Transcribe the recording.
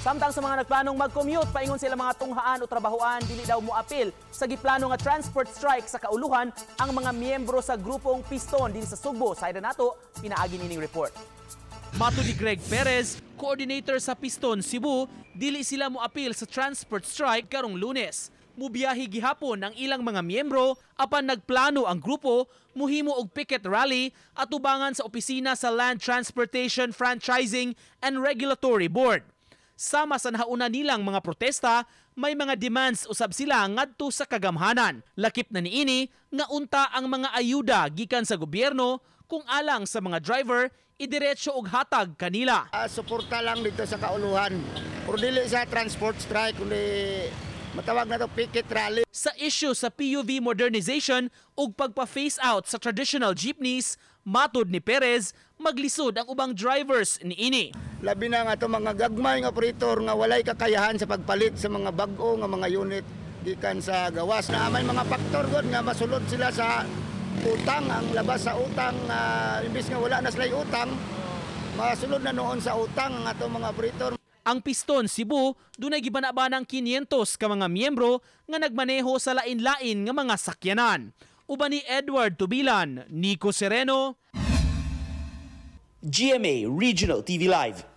Samtang sa mga nagplanong mag-commute, paingon sila mga tunghaan o trabahoan, dili daw mo apil sa giplano nga transport strike sa kauluhan ang mga miyembro sa grupong Piston din sa Sugbo. Sayda nato, pinaagi nining report. Mato ni Greg Perez, coordinator sa Piston Cebu, dili sila mo apil sa transport strike karong Lunes. Mubiyahi gihapon ang ilang mga miyembro apan nagplano ang grupo muhimo og picket rally at tubangan sa opisina sa Land Transportation Franchising and Regulatory Board. Sama sa nahauna nilang mga protesta, may mga demands usab sila ngadto sa kagamhanan. Lakip na niini nga unta ang mga ayuda gikan sa gobyerno kung alang sa mga driver idiretso og hatag kanila. Suporta lang dito sa kauluhan. Pero dili sa transport strike kundi matawag na to picket rally. Sa issue sa PUV modernization ug pagpa-phase out sa traditional jeepneys, matod ni Perez, maglisod ang ubang drivers niini. Labi na nga to mga gagmay nga operator nga walay kakayahan sa pagpalit sa mga bag-o nga mga unit gikan sa gawas. Na may mga faktor gud nga masulod sila sa utang, ang labas sa utang, imbis nga wala na sila utang, masulod na noon sa utang ang ato mga operator. Ang Piston Cebu, dunay gibanabanang 500 ka mga miyembro nga nagmaneho sa lain-lain nga mga sakyanan. Uban ni Edward Tubilan, Nico Sereno, GMA Regional TV Live.